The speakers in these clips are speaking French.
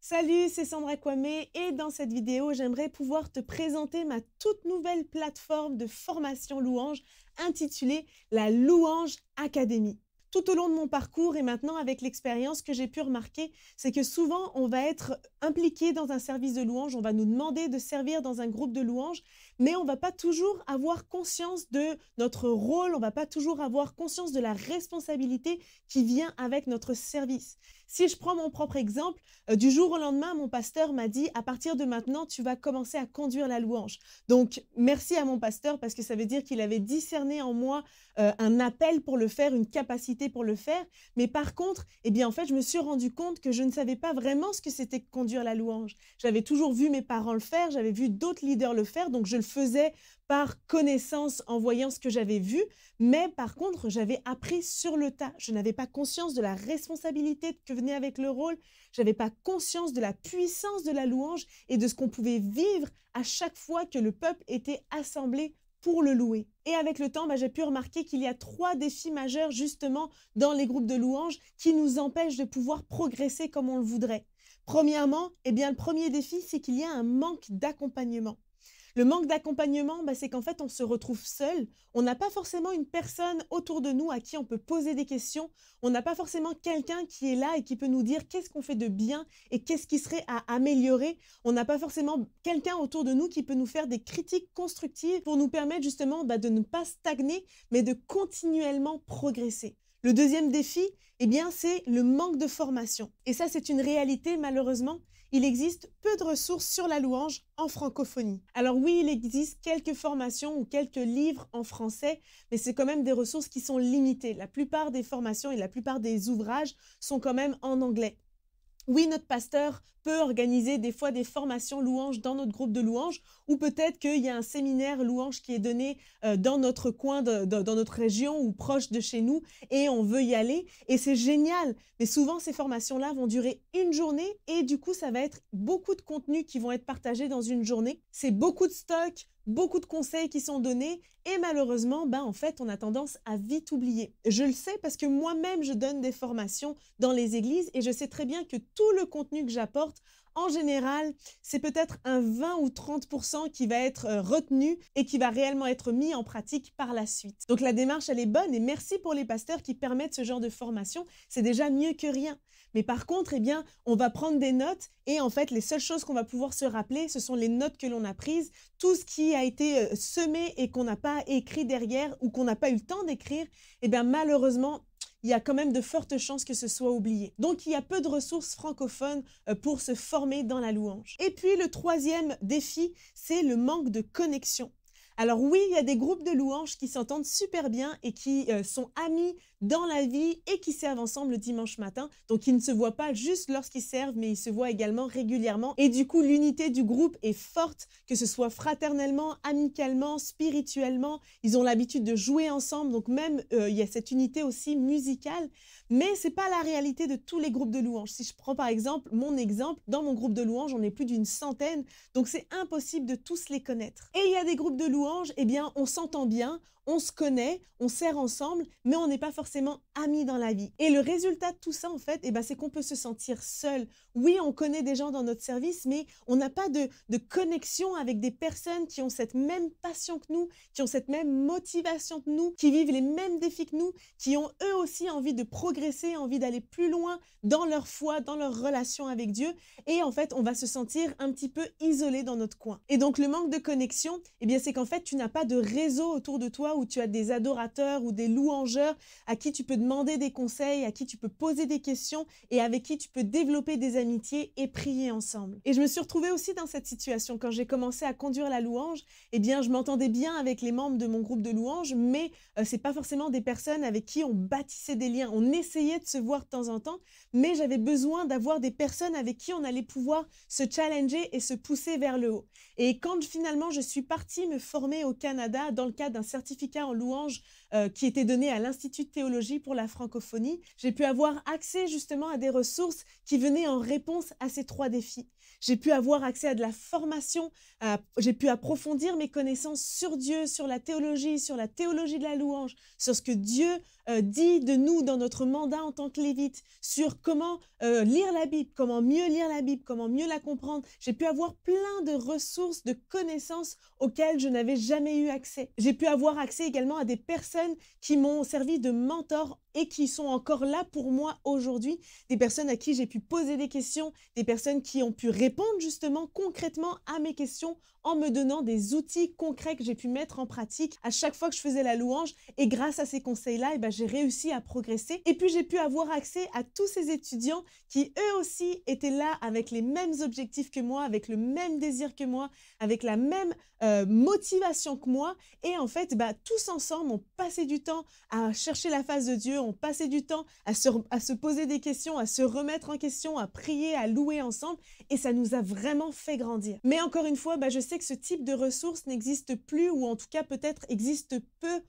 Salut, c'est Sandra Kwame et dans cette vidéo, j'aimerais pouvoir te présenter ma toute nouvelle plateforme de formation louange intitulée la Louange Academy. Tout au long de mon parcours et maintenant avec l'expérience que j'ai pu remarquer, c'est que souvent on va être impliqué dans un service de louange, on va nous demander de servir dans un groupe de louange, mais on va pas toujours avoir conscience de notre rôle, on va pas toujours avoir conscience de la responsabilité qui vient avec notre service. Si je prends mon propre exemple, du jour au lendemain, mon pasteur m'a dit: à partir de maintenant, tu vas commencer à conduire la louange. Donc, merci à mon pasteur parce que ça veut dire qu'il avait discerné en moi un appel pour le faire, une capacité pour le faire. Mais par contre, eh bien, en fait, je me suis rendu compte que je ne savais pas vraiment ce que c'était que conduire la louange. J'avais toujours vu mes parents le faire, j'avais vu d'autres leaders le faire, donc je le faisais par connaissance en voyant ce que j'avais vu. Mais par contre, j'avais appris sur le tas. Je n'avais pas conscience de la responsabilité que venait avec le rôle. Je n'avais pas conscience de la puissance de la louange et de ce qu'on pouvait vivre à chaque fois que le peuple était assemblé pour le louer. Et avec le temps, j'ai pu remarquer qu'il y a 3 défis majeurs justement dans les groupes de louanges qui nous empêchent de pouvoir progresser comme on le voudrait. Premièrement, eh bien, le premier défi, c'est qu'il y a un manque d'accompagnement. Le manque d'accompagnement, c'est qu'en fait, on se retrouve seul. On n'a pas forcément une personne autour de nous à qui on peut poser des questions. On n'a pas forcément quelqu'un qui est là et qui peut nous dire qu'est-ce qu'on fait de bien et qu'est-ce qui serait à améliorer. On n'a pas forcément quelqu'un autour de nous qui peut nous faire des critiques constructives pour nous permettre justement de ne pas stagner, mais de continuellement progresser. Le deuxième défi, eh bien, c'est le manque de formation. Et ça, c'est une réalité, malheureusement. Il existe peu de ressources sur la louange en francophonie. Alors oui, il existe quelques formations ou quelques livres en français, mais c'est quand même des ressources qui sont limitées. La plupart des formations et la plupart des ouvrages sont quand même en anglais. Oui, notre pasteur peut organiser des fois des formations louanges dans notre groupe de louanges, ou peut-être qu'il y a un séminaire louange qui est donné dans notre coin, dans notre région ou proche de chez nous, et on veut y aller, et c'est génial. Mais souvent, ces formations-là vont durer une journée, et du coup, ça va être beaucoup de contenus qui vont être partagés dans une journée. C'est beaucoup de stock, beaucoup de conseils qui sont donnés et malheureusement, en fait, on a tendance à vite oublier. Je le sais parce que moi-même, je donne des formations dans les églises et je sais très bien que tout le contenu que j'apporte, en général, c'est peut-être un 20 ou 30% qui va être retenu et qui va réellement être mis en pratique par la suite. Donc la démarche, elle est bonne et merci pour les pasteurs qui permettent ce genre de formation. C'est déjà mieux que rien. Mais par contre, eh bien, on va prendre des notes et en fait, les seules choses qu'on va pouvoir se rappeler, ce sont les notes que l'on a prises. Tout ce qui a été semé et qu'on n'a pas écrit derrière ou qu'on n'a pas eu le temps d'écrire, eh bien, malheureusement, il y a quand même de fortes chances que ce soit oublié. Donc, il y a peu de ressources francophones pour se former dans la louange. Et puis, le troisième défi, c'est le manque de connexion. Alors oui, il y a des groupes de louanges qui s'entendent super bien et qui sont amis dans la vie et qui servent ensemble le dimanche matin. Donc, ils ne se voient pas juste lorsqu'ils servent, mais ils se voient également régulièrement. Et du coup, l'unité du groupe est forte, que ce soit fraternellement, amicalement, spirituellement. Ils ont l'habitude de jouer ensemble, donc même il y a cette unité aussi musicale. Mais c'est pas la réalité de tous les groupes de louanges. Si je prends par exemple mon exemple, dans mon groupe de louanges, on est plus d'une centaine, donc c'est impossible de tous les connaître. Et il y a des groupes de louanges, eh bien, on s'entend bien, on se connaît, on sert ensemble, mais on n'est pas forcément amis dans la vie. Et le résultat de tout ça, en fait, c'est qu'on peut se sentir seul. Oui, on connaît des gens dans notre service, mais on n'a pas de connexion avec des personnes qui ont cette même passion que nous, qui ont cette même motivation que nous, qui vivent les mêmes défis que nous, qui ont eux aussi envie de progresser, envie d'aller plus loin dans leur foi, dans leur relation avec Dieu. Et en fait, on va se sentir un petit peu isolé dans notre coin. Et donc, le manque de connexion, eh bien, c'est qu'en fait, tu n'as pas de réseau autour de toi où tu as des adorateurs ou des louangeurs à qui tu peux demander des conseils, à qui tu peux poser des questions et avec qui tu peux développer des amitiés et prier ensemble. Et je me suis retrouvée aussi dans cette situation. Quand j'ai commencé à conduire la louange, eh bien, je m'entendais bien avec les membres de mon groupe de louange, mais c'est pas forcément des personnes avec qui on bâtissait des liens. On essayait de se voir de temps en temps, mais j'avais besoin d'avoir des personnes avec qui on allait pouvoir se challenger et se pousser vers le haut. Et quand finalement je suis partie me former au Canada dans le cadre d'un certificat en louange qui étaient données à l'Institut de théologie pour la francophonie. J'ai pu avoir accès justement à des ressources qui venaient en réponse à ces 3 défis. J'ai pu avoir accès à de la formation, j'ai pu approfondir mes connaissances sur Dieu, sur la théologie de la louange, sur ce que Dieu dit de nous dans notre mandat en tant que lévite, sur comment lire la Bible, comment mieux lire la Bible, comment mieux la comprendre. J'ai pu avoir plein de ressources, de connaissances auxquelles je n'avais jamais eu accès. J'ai pu avoir accès également à des personnes qui m'ont servi de mentor et qui sont encore là pour moi aujourd'hui, des personnes à qui j'ai pu poser des questions, des personnes qui ont pu répondre justement concrètement à mes questions en me donnant des outils concrets que j'ai pu mettre en pratique à chaque fois que je faisais la louange. Et grâce à ces conseils-là, j'ai réussi à progresser. Et puis j'ai pu avoir accès à tous ces étudiants qui eux aussi étaient là avec les mêmes objectifs que moi, avec le même désir que moi, avec la même motivation que moi. Et en fait, tous ensemble, on passait du temps à chercher la face de Dieu, on passait du temps à se poser des questions, à se remettre en question, à prier, à louer ensemble. Et ça nous a vraiment fait grandir. Mais encore une fois, je sais que ce type de ressources n'existe plus, ou en tout cas peut-être existe peu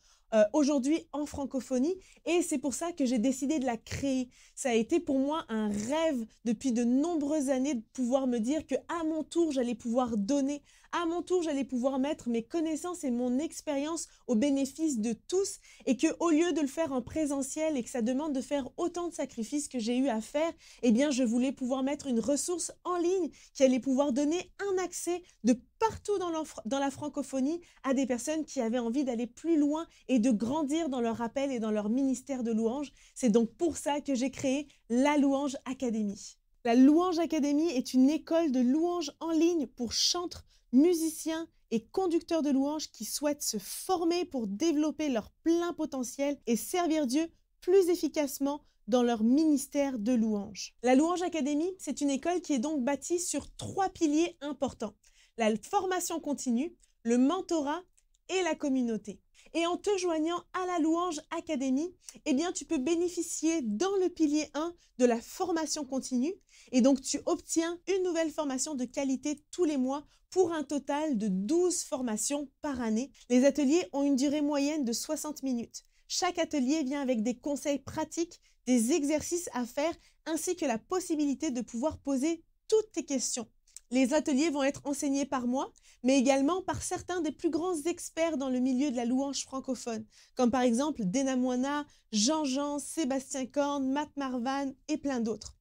aujourd'hui en francophonie, et c'est pour ça que j'ai décidé de la créer. Ça a été pour moi un rêve depuis de nombreuses années de pouvoir me dire qu'à mon tour, j'allais pouvoir donner, à mon tour, j'allais pouvoir mettre mes connaissances et mon expérience au bénéfice de tous, et qu'au lieu de le faire en présentiel et que ça demande de faire autant de sacrifices que j'ai eu à faire, je voulais pouvoir mettre une ressource en ligne qui allait pouvoir donner un accès de partout dans la francophonie à des personnes qui avaient envie d'aller plus loin et de grandir dans leur appel et dans leur ministère de louange. C'est donc pour ça que j'ai créé la Louange Academy. La Louange Academy est une école de louange en ligne pour chantres, musiciens et conducteurs de louange qui souhaitent se former pour développer leur plein potentiel et servir Dieu plus efficacement dans leur ministère de louange. La Louange Academy, c'est une école qui est donc bâtie sur 3 piliers importants: la formation continue, le mentorat et la communauté. Et en te joignant à la Louange Academy, tu peux bénéficier dans le pilier 1 de la formation continue, et donc tu obtiens une nouvelle formation de qualité tous les mois pour un total de 12 formations par année. Les ateliers ont une durée moyenne de 60 minutes. Chaque atelier vient avec des conseils pratiques, des exercices à faire, ainsi que la possibilité de pouvoir poser toutes tes questions. Les ateliers vont être enseignés par moi, mais également par certains des plus grands experts dans le milieu de la louange francophone, comme par exemple Dena Moana, Jean-Jean, Sébastien Korn, Matt Marvan et plein d'autres.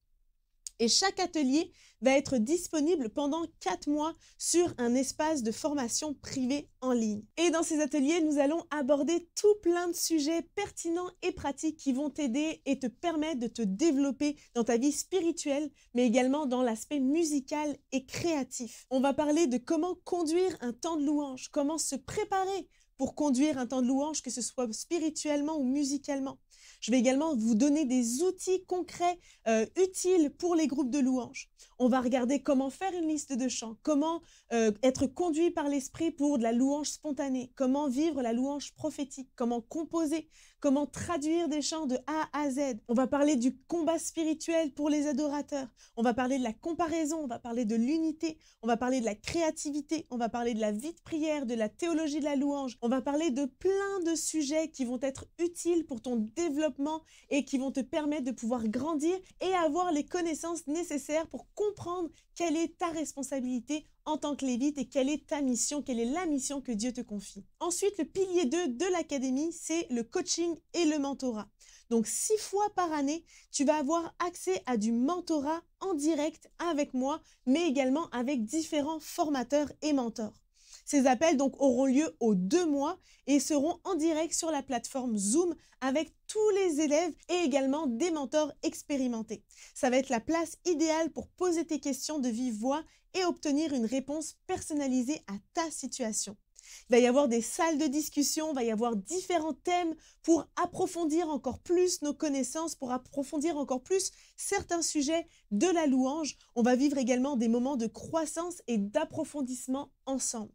Et chaque atelier va être disponible pendant 4 mois sur un espace de formation privé en ligne. Et dans ces ateliers, nous allons aborder tout plein de sujets pertinents et pratiques qui vont t'aider et te permettre de te développer dans ta vie spirituelle, mais également dans l'aspect musical et créatif. On va parler de comment conduire un temps de louange, comment se préparer pour conduire un temps de louange, que ce soit spirituellement ou musicalement. Je vais également vous donner des outils concrets utiles pour les groupes de louange. On va regarder comment faire une liste de chants, comment être conduit par l'esprit pour de la louange spontanée, comment vivre la louange prophétique, comment composer, comment traduire des chants de A à Z. On va parler du combat spirituel pour les adorateurs. On va parler de la comparaison, on va parler de l'unité, on va parler de la créativité, on va parler de la vie de prière, de la théologie de la louange. On va parler de plein de sujets qui vont être utiles pour ton développement et qui vont te permettre de pouvoir grandir et avoir les connaissances nécessaires pour comprendre quelle est ta responsabilité en tant que lévite et quelle est ta mission, quelle est la mission que Dieu te confie. Ensuite, le pilier 2 de l'académie, c'est le coaching et le mentorat. Donc 6 fois par année, tu vas avoir accès à du mentorat en direct avec moi, mais également avec différents formateurs et mentors. Ces appels donc auront lieu aux 2 mois et seront en direct sur la plateforme Zoom avec tous les élèves et également des mentors expérimentés. Ça va être la place idéale pour poser tes questions de vive voix et obtenir une réponse personnalisée à ta situation. Il va y avoir des salles de discussion, il va y avoir différents thèmes pour approfondir encore plus nos connaissances, pour approfondir encore plus certains sujets de la louange. On va vivre également des moments de croissance et d'approfondissement ensemble.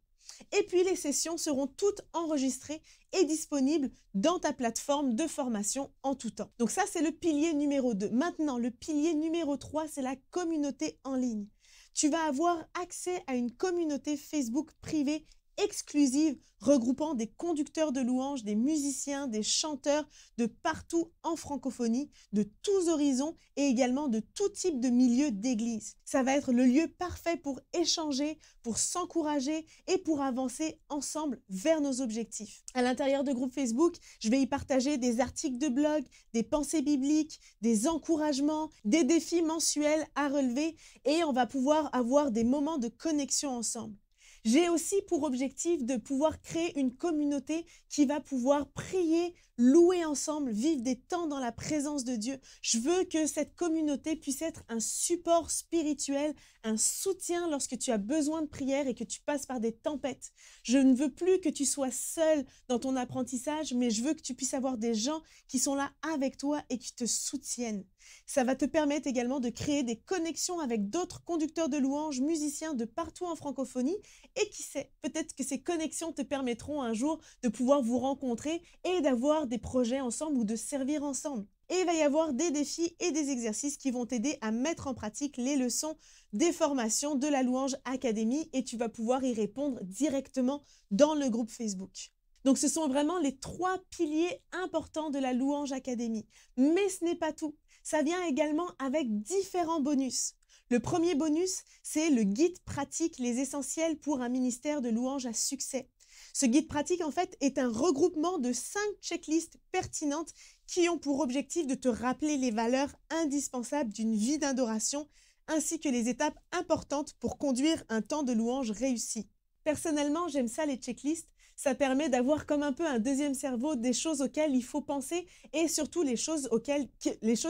Et puis les sessions seront toutes enregistrées et disponibles dans ta plateforme de formation en tout temps. Donc ça, c'est le pilier numéro 2. Maintenant, le pilier numéro 3, c'est la communauté en ligne. Tu vas avoir accès à une communauté Facebook privée exclusive regroupant des conducteurs de louanges, des musiciens, des chanteurs de partout en francophonie, de tous horizons et également de tout type de milieu d'église. Ça va être le lieu parfait pour échanger, pour s'encourager et pour avancer ensemble vers nos objectifs. À l'intérieur de groupe Facebook, je vais y partager des articles de blog, des pensées bibliques, des encouragements, des défis mensuels à relever et on va pouvoir avoir des moments de connexion ensemble. J'ai aussi pour objectif de pouvoir créer une communauté qui va pouvoir prier, louer ensemble, vivre des temps dans la présence de Dieu. Je veux que cette communauté puisse être un support spirituel, un soutien lorsque tu as besoin de prière et que tu passes par des tempêtes. Je ne veux plus que tu sois seul dans ton apprentissage, mais je veux que tu puisses avoir des gens qui sont là avec toi et qui te soutiennent. Ça va te permettre également de créer des connexions avec d'autres conducteurs de louanges, musiciens de partout en francophonie. Et qui sait, peut-être que ces connexions te permettront un jour de pouvoir vous rencontrer et d'avoir des projets ensemble ou de servir ensemble. Et il va y avoir des défis et des exercices qui vont t'aider à mettre en pratique les leçons des formations de la Louange Academy et tu vas pouvoir y répondre directement dans le groupe Facebook. Donc ce sont vraiment les 3 piliers importants de la Louange Academy. Mais ce n'est pas tout. Ça vient également avec différents bonus. Le premier bonus, c'est le guide pratique Les essentiels pour un ministère de louange à succès. Ce guide pratique, en fait, est un regroupement de 5 checklists pertinentes qui ont pour objectif de te rappeler les valeurs indispensables d'une vie d'adoration ainsi que les étapes importantes pour conduire un temps de louange réussi. Personnellement, j'aime ça les checklists. Ça permet d'avoir comme un peu un deuxième cerveau, des choses auxquelles il faut penser et surtout les choses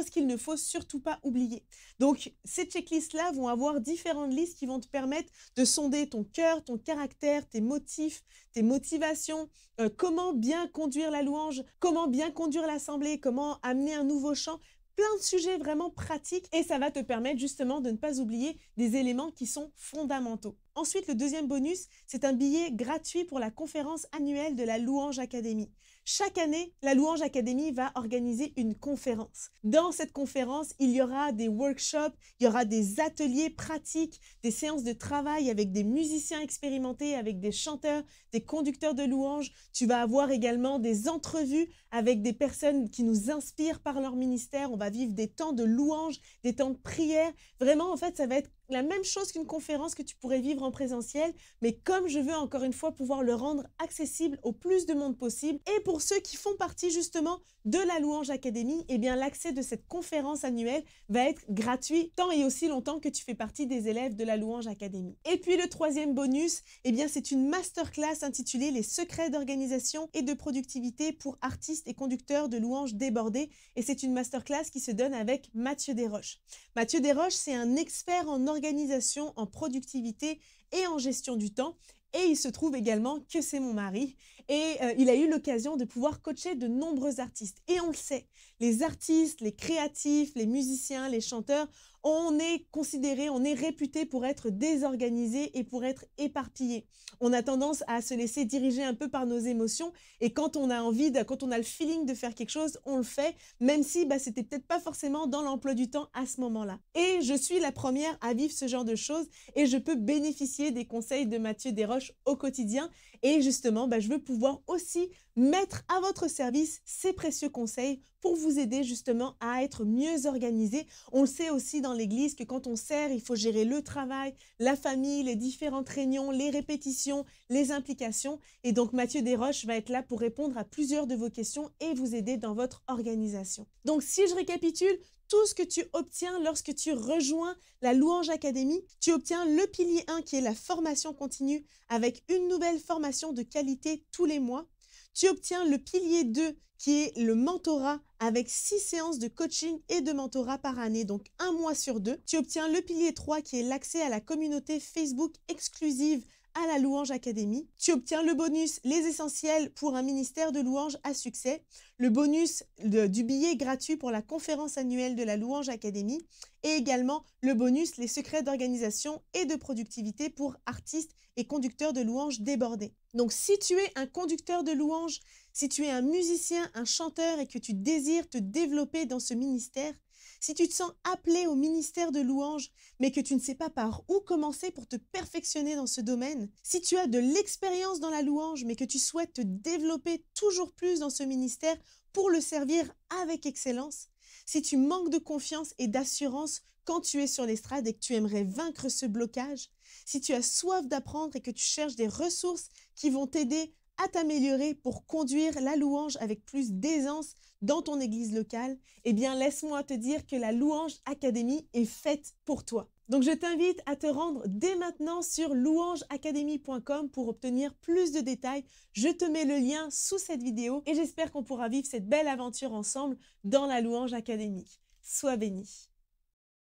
qu'il ne faut surtout pas oublier. Donc, ces checklists-là vont avoir différentes listes qui vont te permettre de sonder ton cœur, ton caractère, tes motifs, tes motivations, comment bien conduire la louange, comment bien conduire l'assemblée, comment amener un nouveau chant. Plein de sujets vraiment pratiques et ça va te permettre justement de ne pas oublier des éléments qui sont fondamentaux. Ensuite, le deuxième bonus, c'est un billet gratuit pour la conférence annuelle de la Louange Academy. Chaque année, la Louange Academy va organiser une conférence. Dans cette conférence, il y aura des workshops, il y aura des ateliers pratiques, des séances de travail avec des musiciens expérimentés, avec des chanteurs, des conducteurs de louanges. Tu vas avoir également des entrevues avec des personnes qui nous inspirent par leur ministère. On va vivre des temps de louange, des temps de prière. Vraiment, en fait, ça va être la même chose qu'une conférence que tu pourrais vivre en présentiel, mais comme je veux encore une fois pouvoir le rendre accessible au plus de monde possible, et pour ceux qui font partie justement de la Louange Academy, eh bien l'accès de cette conférence annuelle va être gratuit tant et aussi longtemps que tu fais partie des élèves de la Louange Academy. Et puis le troisième bonus, eh bien c'est une masterclass intitulée Les secrets d'organisation et de productivité pour artistes et conducteurs de louanges débordés, et c'est une masterclass qui se donne avec Mathieu Desroches. Mathieu Desroches, c'est un expert en organisation, en productivité et en gestion du temps. Et il se trouve également que c'est mon mari et il a eu l'occasion de pouvoir coacher de nombreux artistes. Et on le sait, les artistes, les créatifs, les musiciens, les chanteurs, on est considérés, on est réputés pour être désorganisés et pour être éparpillés. On a tendance à se laisser diriger un peu par nos émotions et quand on a envie, quand on a le feeling de faire quelque chose, on le fait, même si c'était peut-être pas forcément dans l'emploi du temps à ce moment-là. Et je suis la première à vivre ce genre de choses et je peux bénéficier des conseils de Mathieu Desroches au quotidien et justement, je veux pouvoir aussi mettre à votre service ces précieux conseils pour vous aider justement à être mieux organisé. On le sait aussi dans l'église que quand on sert, il faut gérer le travail, la famille, les différentes réunions, les répétitions, les implications. Et donc Mathieu Desroches va être là pour répondre à plusieurs de vos questions et vous aider dans votre organisation. Donc si je récapitule, tout ce que tu obtiens lorsque tu rejoins la Louange Academy, tu obtiens le pilier 1 qui est la formation continue avec une nouvelle formation de qualité tous les mois. Tu obtiens le pilier 2 qui est le mentorat avec 6 séances de coaching et de mentorat par année, donc un mois sur 2. Tu obtiens le pilier 3 qui est l'accès à la communauté Facebook exclusive à la Louange Academy. Tu obtiens le bonus Les essentiels pour un ministère de louange à succès, le bonus du billet gratuit pour la conférence annuelle de la Louange Academy et également le bonus Les secrets d'organisation et de productivité pour artistes et conducteurs de louanges débordés. Donc si tu es un conducteur de louanges, si tu es un musicien, un chanteur et que tu désires te développer dans ce ministère, Si tu te sens appelé au ministère de louanges, mais que tu ne sais pas par où commencer pour te perfectionner dans ce domaine, si tu as de l'expérience dans la louange, mais que tu souhaites te développer toujours plus dans ce ministère pour le servir avec excellence, si tu manques de confiance et d'assurance quand tu es sur l'estrade et que tu aimerais vaincre ce blocage, si tu as soif d'apprendre et que tu cherches des ressources qui vont t'aider à t'améliorer pour conduire la louange avec plus d'aisance dans ton église locale, eh bien laisse-moi te dire que la Louange Academy est faite pour toi. Donc je t'invite à te rendre dès maintenant sur louangeacademy.com pour obtenir plus de détails. Je te mets le lien sous cette vidéo et j'espère qu'on pourra vivre cette belle aventure ensemble dans la Louange Academy. Sois béni.